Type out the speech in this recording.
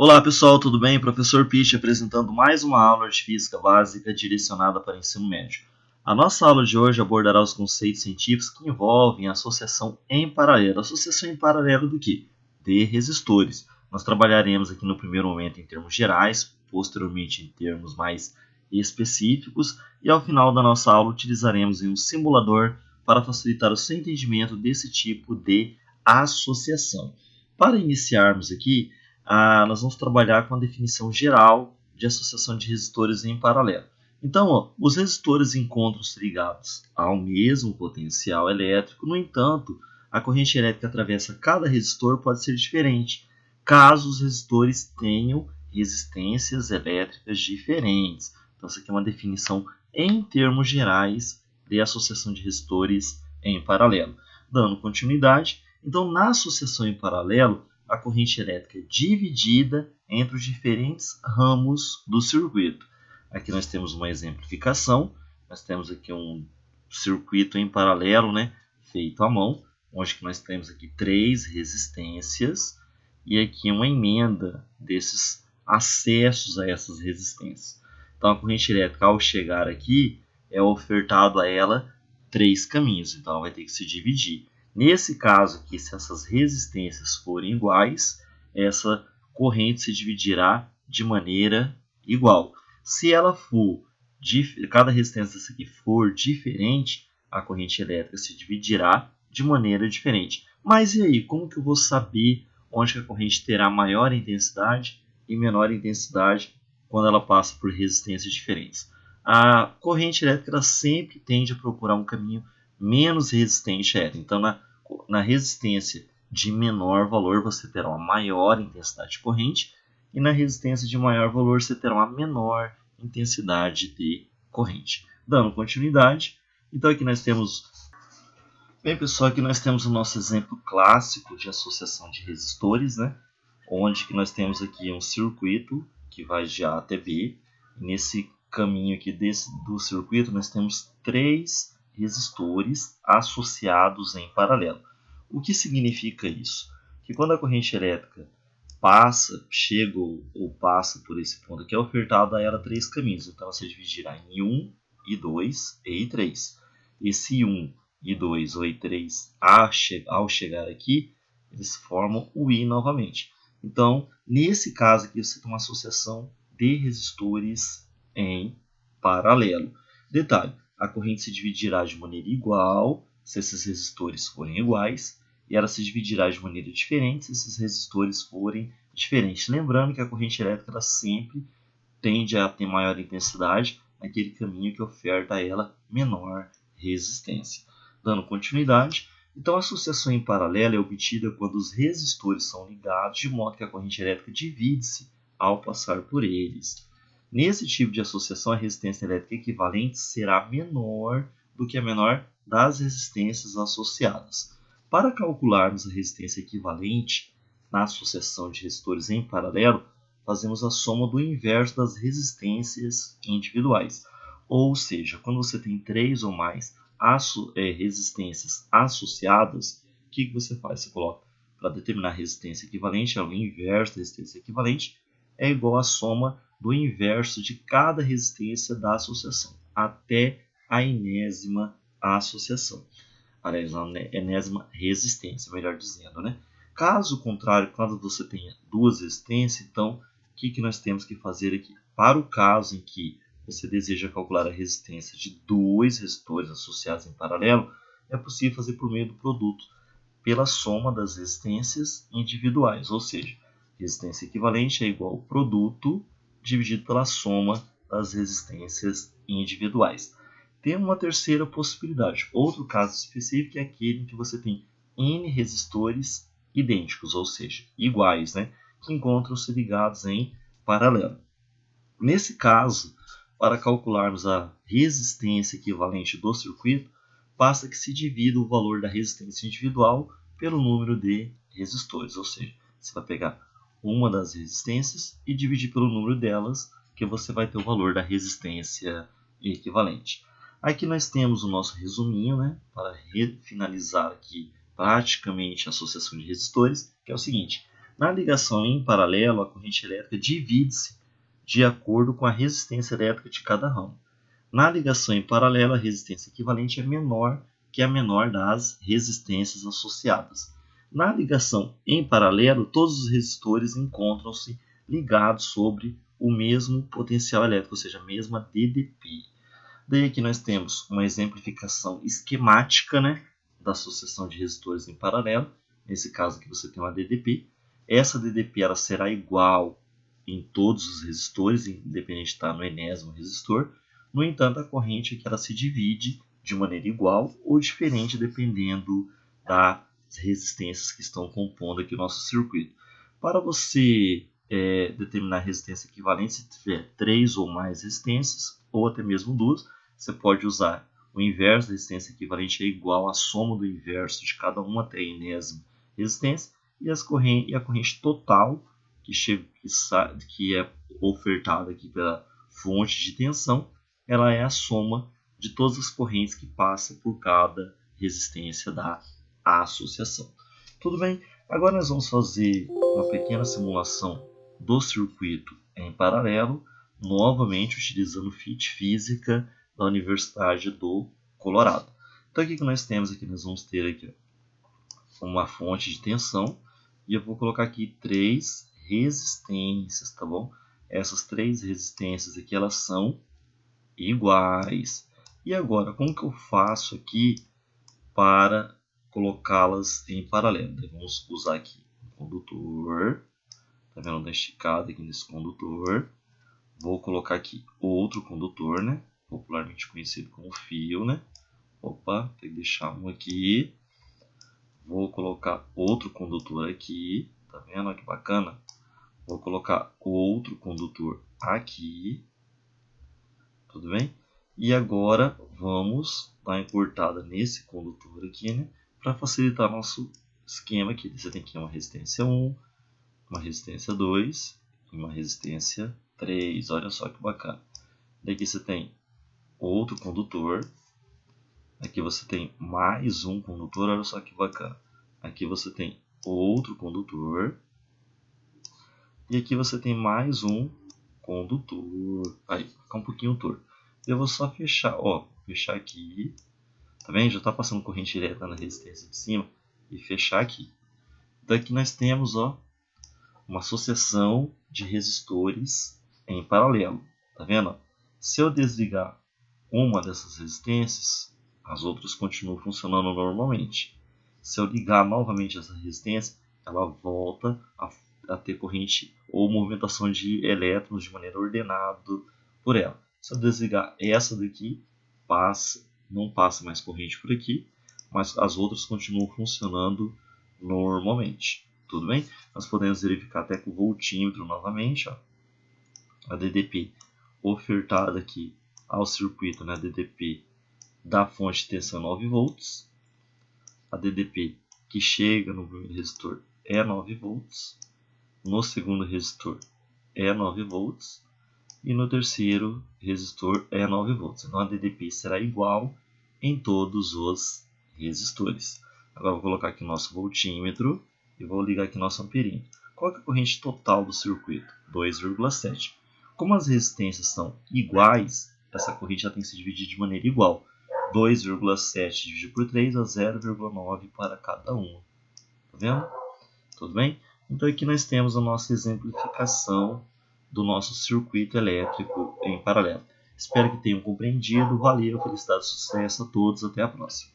Olá pessoal, tudo bem? Professor Pitt apresentando mais uma aula de Física Básica direcionada para o ensino médio. A nossa aula de hoje abordará os conceitos científicos que envolvem a associação em paralelo. Associação em paralelo do quê? De resistores. Nós trabalharemos aqui no primeiro momento em termos gerais, posteriormente em termos mais específicos e ao final da nossa aula utilizaremos um simulador para facilitar o seu entendimento desse tipo de associação. Para iniciarmos aqui, nós vamos trabalhar com a definição geral de associação de resistores em paralelo. Então, os resistores encontram-se ligados ao mesmo potencial elétrico, no entanto, a corrente elétrica que atravessa cada resistor pode ser diferente, caso os resistores tenham resistências elétricas diferentes. Então, isso aqui é uma definição em termos gerais de associação de resistores em paralelo. Dando continuidade, então, na associação em paralelo, a corrente elétrica é dividida entre os diferentes ramos do circuito. Aqui nós temos uma exemplificação, nós temos aqui um circuito em paralelo, feito à mão, onde nós temos aqui 3 resistências e aqui uma emenda desses acessos a essas resistências. Então a corrente elétrica, ao chegar aqui, é ofertado a ela 3 caminhos, então ela vai ter que se dividir. Nesse caso aqui, se essas resistências forem iguais, essa corrente se dividirá de maneira igual. Se ela for, cada resistência aqui for diferente, a corrente elétrica se dividirá de maneira diferente. Mas e aí, como que eu vou saber onde a corrente terá maior intensidade e menor intensidade quando ela passa por resistências diferentes? A corrente elétrica sempre tende a procurar um caminho menos resistente a ela. Então, na resistência de menor valor, você terá uma maior intensidade de corrente, e na resistência de maior valor, você terá uma menor intensidade de corrente. Dando continuidade, então aqui nós temos... Bem, pessoal, aqui nós temos o nosso exemplo clássico de associação de resistores, onde que nós temos aqui um circuito que vai de A até B. E nesse caminho aqui do circuito, nós temos 3 resistores associados em paralelo. O que significa isso? Que quando a corrente elétrica chega ou passa por esse ponto aqui, é ofertado a ela 3 caminhos. Então, você dividirá em I1, I2 e I3. Esse I1, I2 ou I3, ao chegar aqui, eles formam o I novamente. Então, nesse caso aqui, você tem uma associação de resistores em paralelo. Detalhe, a corrente se dividirá de maneira igual se esses resistores forem iguais, e ela se dividirá de maneira diferente se esses resistores forem diferentes. Lembrando que a corrente elétrica ela sempre tende a ter maior intensidade naquele caminho que oferta a ela menor resistência. Dando continuidade, então a associação em paralelo é obtida quando os resistores são ligados, de modo que a corrente elétrica divide-se ao passar por eles. Nesse tipo de associação, a resistência elétrica equivalente será menor do que a menor das resistências associadas. Para calcularmos a resistência equivalente na associação de resistores em paralelo, fazemos a soma do inverso das resistências individuais. Ou seja, quando você tem 3 ou mais resistências associadas, o que você faz? Você coloca, para determinar a resistência equivalente, o inverso da resistência equivalente é igual à soma do inverso de cada resistência da associação, até a enésima associação. Aliás, a enésima resistência, melhor dizendo, Caso contrário, quando você tenha 2 resistências, então, o que nós temos que fazer aqui? Para o caso em que você deseja calcular a resistência de 2 resistores associados em paralelo, é possível fazer por meio do produto, pela soma das resistências individuais, ou seja, resistência equivalente é igual ao produto dividido pela soma das resistências individuais. Tem uma terceira possibilidade. Outro caso específico é aquele em que você tem N resistores idênticos, ou seja, iguais, que encontram-se ligados em paralelo. Nesse caso, para calcularmos a resistência equivalente do circuito, basta que se divida o valor da resistência individual pelo número de resistores, ou seja, você vai pegar uma das resistências e dividir pelo número delas, que você vai ter o valor da resistência equivalente. Aqui nós temos o nosso resuminho, para finalizar aqui praticamente a associação de resistores, que é o seguinte: Na ligação em paralelo, a corrente elétrica divide-se de acordo com a resistência elétrica de cada ramo. Na ligação em paralelo, a resistência equivalente é menor que a menor das resistências associadas. Na ligação em paralelo, todos os resistores encontram-se ligados sobre o mesmo potencial elétrico, ou seja, a mesma DDP. Daí aqui nós temos uma exemplificação esquemática, da associação de resistores em paralelo. Nesse caso aqui você tem uma DDP. Essa DDP ela será igual em todos os resistores, independente de estar no enésimo resistor. No entanto, a corrente aqui ela se divide de maneira igual ou diferente, dependendo das resistências que estão compondo aqui o nosso circuito. Para você determinar a resistência equivalente, se tiver 3 ou mais resistências, ou até mesmo 2, você pode usar o inverso da resistência equivalente é igual à soma do inverso de cada uma até a enésima resistência, e a corrente total que é ofertada aqui pela fonte de tensão, ela é a soma de todas as correntes que passam por cada resistência da associação. Tudo bem? Agora nós vamos fazer uma pequena simulação do circuito em paralelo, novamente utilizando física da Universidade do Colorado. Então aqui que nós temos aqui, nós vamos ter aqui uma fonte de tensão e eu vou colocar aqui 3 resistências, tá bom? Essas 3 resistências aqui elas são iguais. E agora, como que eu faço aqui para colocá-las em paralelo? Então, vamos usar aqui um condutor, tá vendo? Tá esticado aqui nesse condutor. Vou colocar aqui outro condutor, popularmente conhecido como fio, Opa, tem que deixar um aqui. Vou colocar outro condutor aqui, tá vendo? Olha que bacana. Vou colocar outro condutor aqui, tudo bem? E agora vamos dar encurtada nesse condutor aqui, para facilitar nosso esquema aqui. Você tem aqui uma resistência 1, uma resistência 2 e uma resistência 3. Olha só que bacana. Daqui você tem outro condutor. Aqui você tem mais um condutor. Olha só que bacana. Aqui você tem outro condutor. E aqui você tem mais um condutor. Aí, fica um pouquinho torto. Eu vou só fechar, fechar aqui. Tá vendo? Já está passando corrente direta na resistência de cima. E fechar aqui. Daqui nós temos, uma associação de resistores em paralelo. Tá vendo? Se eu desligar uma dessas resistências, as outras continuam funcionando normalmente. Se eu ligar novamente essa resistência, ela volta a ter corrente ou movimentação de elétrons de maneira ordenada por ela. Se eu desligar essa daqui, não passa mais corrente por aqui, mas as outras continuam funcionando normalmente. Tudo bem? Nós podemos verificar até com o voltímetro novamente, a DDP ofertada aqui ao circuito, a DDP da fonte de tensão 9 volts, a DDP que chega no primeiro resistor é 9 volts, no segundo resistor é 9 volts e no terceiro resistor é 9 volts. Então a DDP será igual em todos os resistores. Agora vou colocar aqui o nosso voltímetro e vou ligar aqui nosso amperímetro. Qual é a corrente total do circuito? 2,7. Como as resistências são iguais, essa corrente já tem que se dividir de maneira igual. 2,7 dividido por 3 dá 0,9 para cada uma. Tá vendo? Tudo bem? Então aqui nós temos a nossa exemplificação do nosso circuito elétrico em paralelo. Espero que tenham compreendido. Valeu, felicidade e sucesso a todos. Até a próxima.